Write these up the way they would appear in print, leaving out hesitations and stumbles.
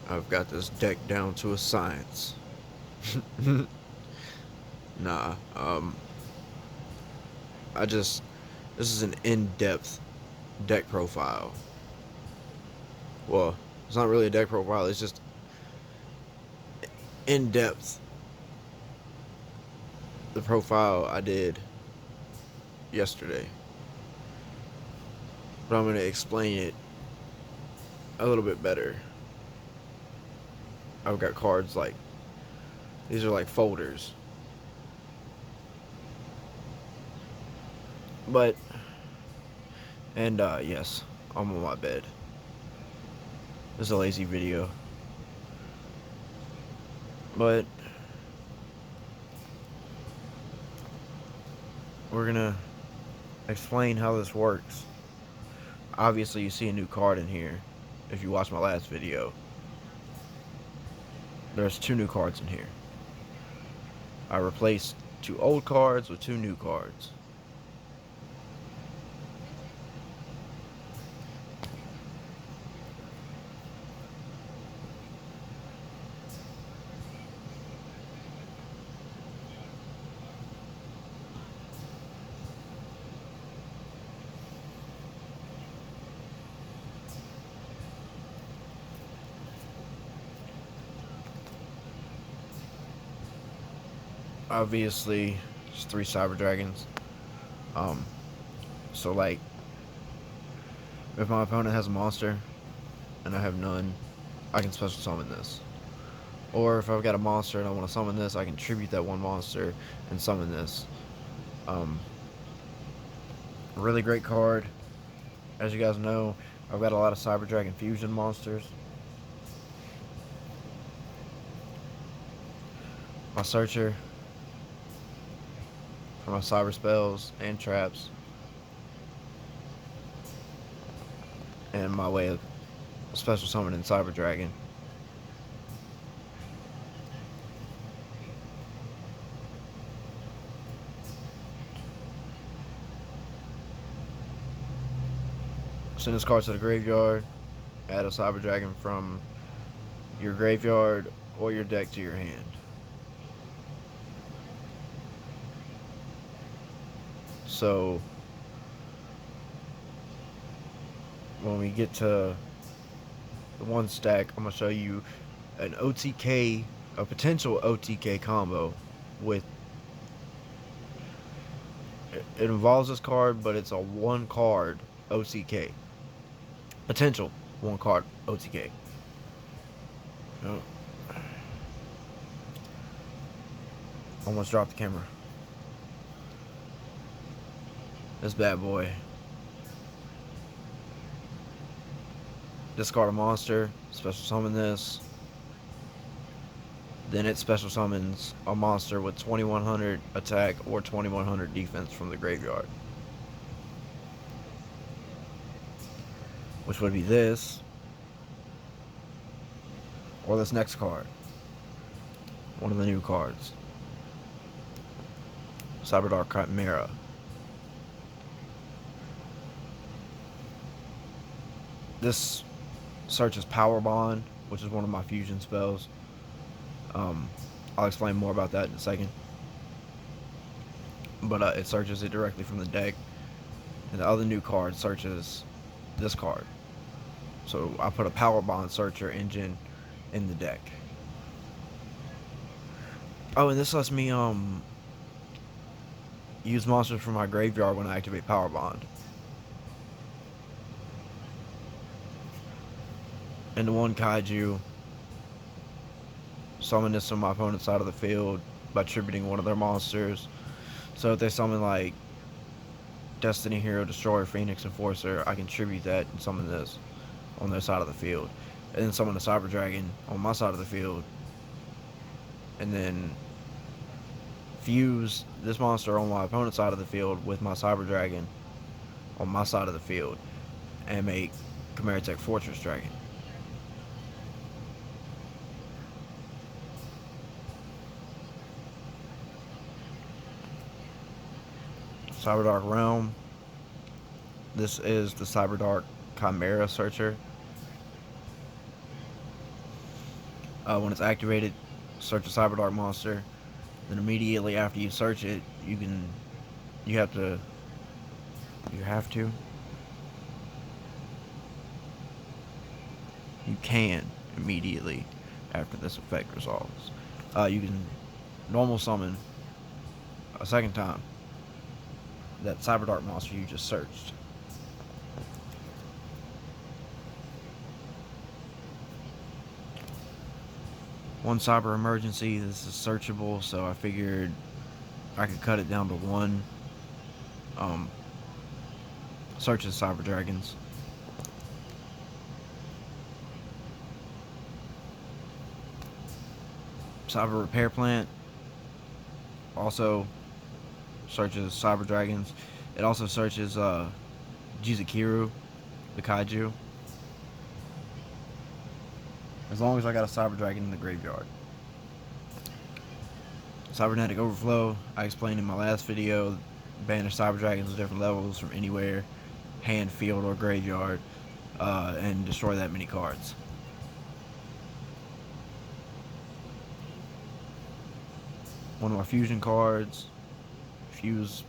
I've got this deck down to a science. Nah, I just this is an in-depth deck profile. Well, it's not really a deck profile. It's just in-depth the profile I did yesterday. But I'm gonna explain it a little bit better. I've got cards like these are like folders. But and yes, I'm on my bed. This is a lazy video. But we're gonna explain how this works. Obviously you see a new card in here if you watched my last video. There's two new cards in here. I replaced two old cards with two new cards. Obviously, it's three Cyber Dragons. Um, so like, if my opponent has a monster and I have none, I can special summon this. Or if I've got a monster and I want to summon this, I can tribute that one monster and summon this. Um, really great card. As you guys know, I've got a lot of Cyber Dragon Fusion monsters. My Searcher for my Cyber Spells and Traps. And my way of special summoning Cyber Dragon. Send this card to the graveyard. Add a Cyber Dragon from your graveyard or your deck to your hand. So when we get to the one stack, I'm gonna show you an OTK, a potential OTK combo with. It involves this card, but it's a one card OTK. Potential one card OTK. Oh, almost dropped the camera. This bad boy. Discard a monster, special summon this. Then it special summons a monster with 2100 attack or 2100 defense from the graveyard. Which would be this. Or this next card. One of the new cards. Cyberdark Chimera. This searches Power Bond, which is one of my fusion spells. I'll explain more about that in a second. But it searches it directly from the deck. And the other new card searches this card. So I put a Power Bond searcher engine in the deck. Oh, and this lets me use monsters from my graveyard when I activate Power Bond. And the one kaiju, summon this on my opponent's side of the field by tributing one of their monsters. So if they summon like Destiny Hero, Destroyer, Phoenix Enforcer, I can tribute that and summon this on their side of the field. And then summon a Cyber Dragon on my side of the field. And then fuse this monster on my opponent's side of the field with my Cyber Dragon on my side of the field. And make Chimera Tech Fortress Dragon. Cyberdark Realm. This is the Cyberdark Chimera Searcher. When it's activated, search a Cyberdark monster. Then immediately after you search it, you have to you have to you can immediately after this effect resolves. You can normal summon a second time that Cyberdark monster you just searched. One cyber emergency. This is searchable, so I figured I could cut it down to one. Searches cyber dragons. Cyber repair plant also searches cyber dragons. It also searches Jizukiru, the kaiju. As long as I got a cyber dragon in the graveyard. Cybernetic overflow, I explained in my last video, banish cyber dragons at different levels from anywhere, hand, field, or graveyard, and destroy that many cards. One of my fusion cards, fuse,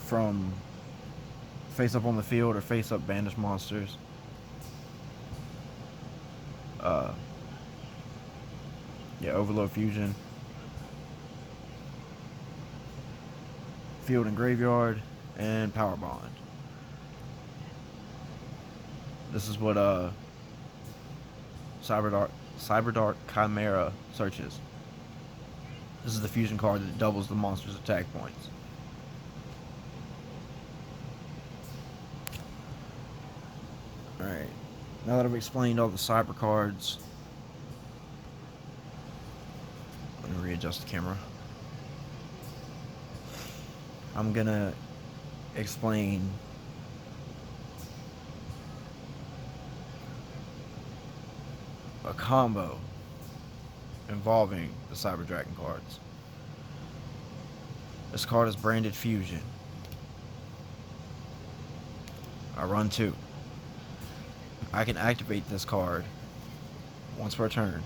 from face up on the field or face up banish monsters. Overload fusion. Field and graveyard, and power bond. This is what Cyberdark Chimera searches. This is the fusion card that doubles the monster's attack points. Alright, now that I've explained all the cyber cards, I'm going to readjust the camera. I'm going to explain a combo involving the Cyber Dragon cards. This card is branded Fusion. I run 2. I can activate this card once per turn.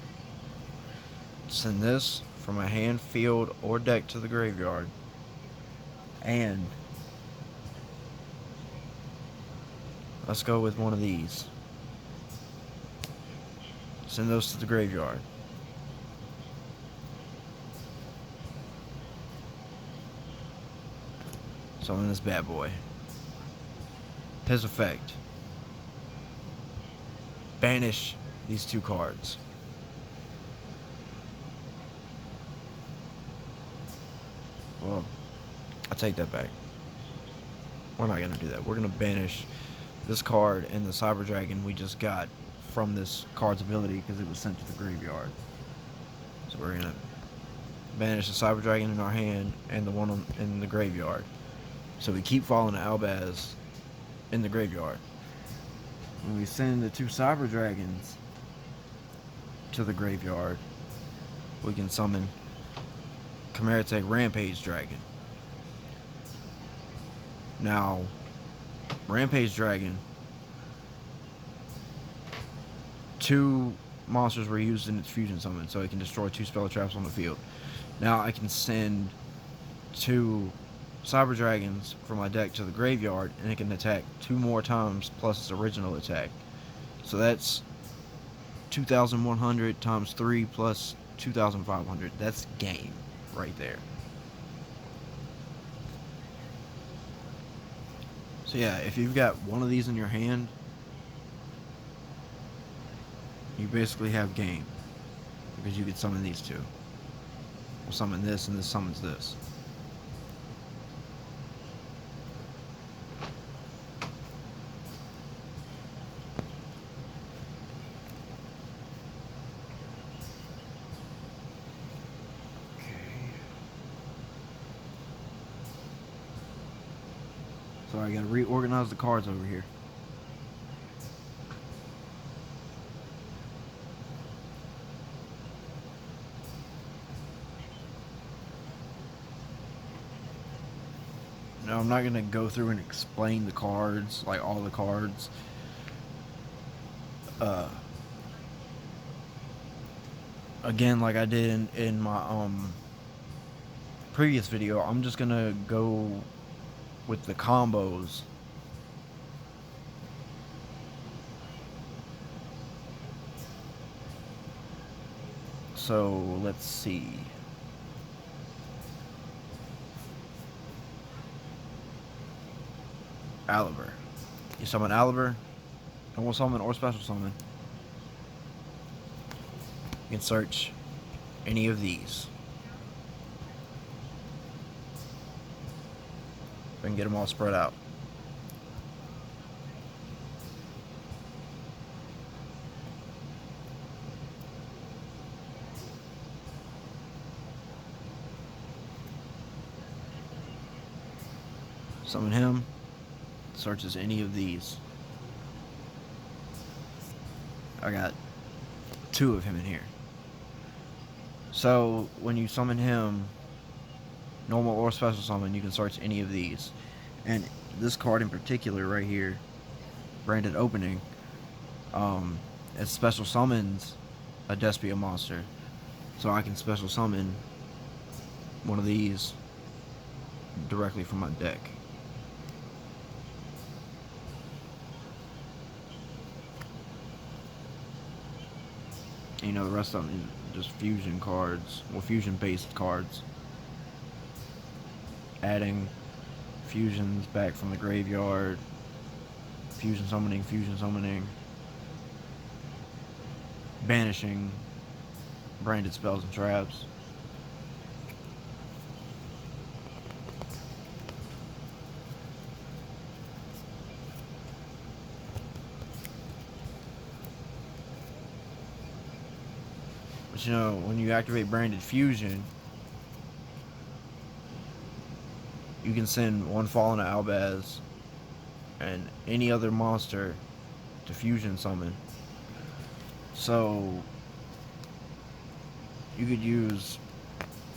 Send this from my hand, field, or deck to the graveyard. And let's go with one of these. Send those to the graveyard. Summon this bad boy. His effect. Banish these 2 cards. Well, I take that back. We're not going to do that. We're going to banish this card and the Cyber Dragon we just got from this card's ability because it was sent to the graveyard. So we're going to banish the Cyber Dragon in our hand and the one in the graveyard. So we keep following Albaz in the graveyard. When we send the 2 Cyber Dragons to the graveyard, we can summon Chimeratech Rampage Dragon. Now, Rampage Dragon, 2 monsters were used in its fusion summon, so it can destroy 2 spell traps on the field. Now I can send 2 Cyber Dragons from my deck to the graveyard, and it can attack 2 more times plus its original attack. So that's 2,100 times 3 plus 2,500. That's game right there. So yeah, if you've got one of these in your hand, you basically have game. Because you could summon these 2. We'll summon this, and this summons this. So I gotta reorganize the cards over here. Now I'm not gonna go through and explain the cards, like all the cards. again, like I did in my previous video, I'm just gonna go with the combos. So let's see. Aliber. You summon Aliber, normal summon or special summon. You can search any of these. We can get them all spread out. Summon him. Searches any of these. I got 2 of him in here. So when you summon him, normal or special summon, you can search any of these. And this card in particular right here, Branded Opening, it special summons a Despia monster. So I can special summon one of these directly from my deck. You know, the rest of them are just fusion cards, well, fusion based cards. Adding fusions back from the graveyard, fusion summoning, banishing branded spells and traps. But you know, when you activate Branded Fusion, you can send one Fallen Albaz and any other monster to fusion summon. So you could use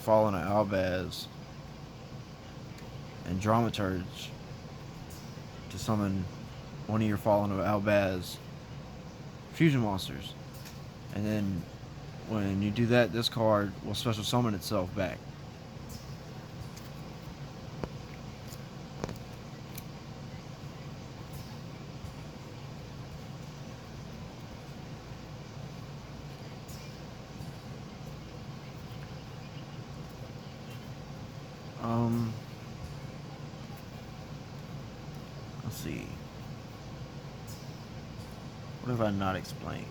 Fallen Albaz and Dramaturge to summon one of your Fallen Albaz fusion monsters. And then when you do that, this card will special summon itself back. Let's see. What have I not explained?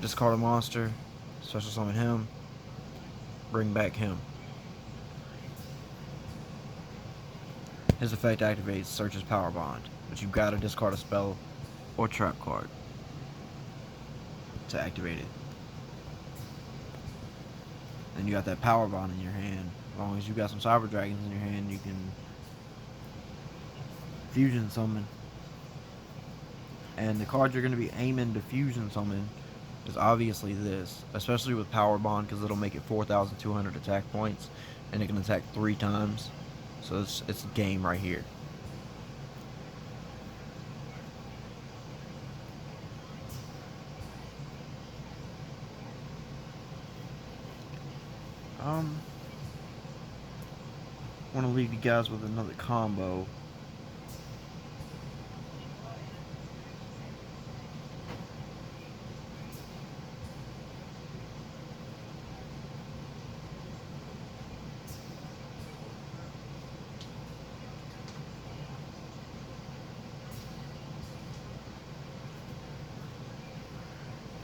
Discard a monster, special summon him, bring back him. His effect activates Search's Power Bond, but you've got to discard a spell or trap card to activate it. Then you got that Power Bond in your hand. As long as you got some Cyber Dragons in your hand, you can fusion summon. And the card you're going to be aiming to fusion summon is obviously this, especially with Power Bond, because it'll make it 4,200 attack points, and it can attack 3 times. So it's a game right here. Want to leave you guys with another combo.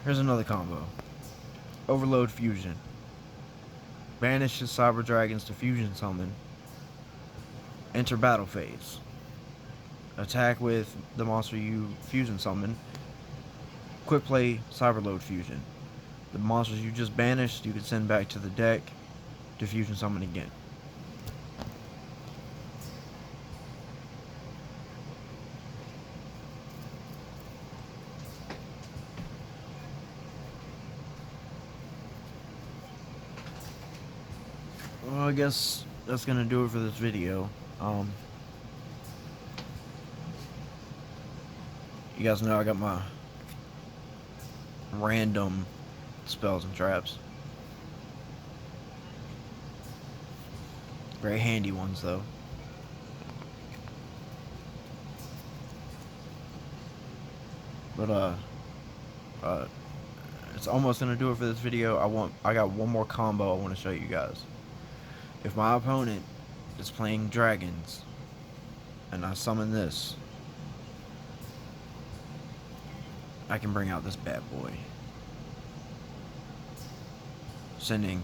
Here's another combo. Overload Fusion. Banishes Cyber Dragons to fusion summon. Enter battle phase. Attack with the monster you fusion summon. Quick play Cyberload Fusion. The monsters you just banished, you can send back to the deck to fusion summon again. Well, I guess that's gonna do it for this video. You guys know I got my random spells and traps. Very handy ones though. But it's almost gonna do it for this video. I got one more combo I want to show you guys. If my opponent is playing dragons and I summon this, I can bring out this bad boy, sending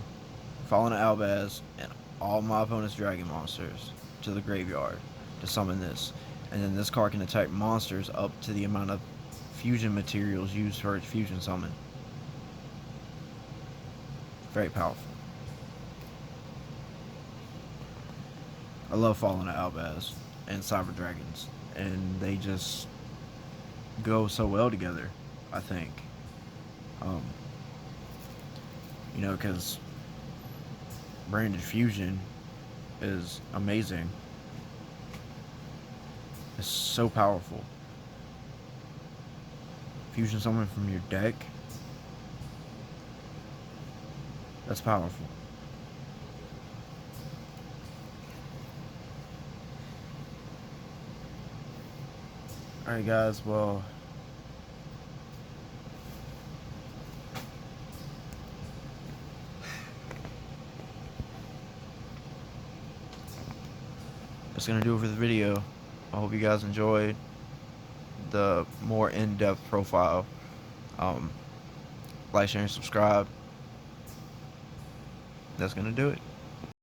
Fallen Albaz and all my opponent's dragon monsters to the graveyard to summon this. And then this card can attack monsters up to the amount of fusion materials used for its fusion summon. Very powerful. I love Fallen Albaz and Cyber Dragons, and they just go so well together, I think. You know, because Branded Fusion is amazing. It's so powerful. Fusion summon from your deck. That's powerful. Alright guys, well, that's gonna do it for the video. I hope you guys enjoyed the more in-depth profile. Like, share, and subscribe. That's gonna do it.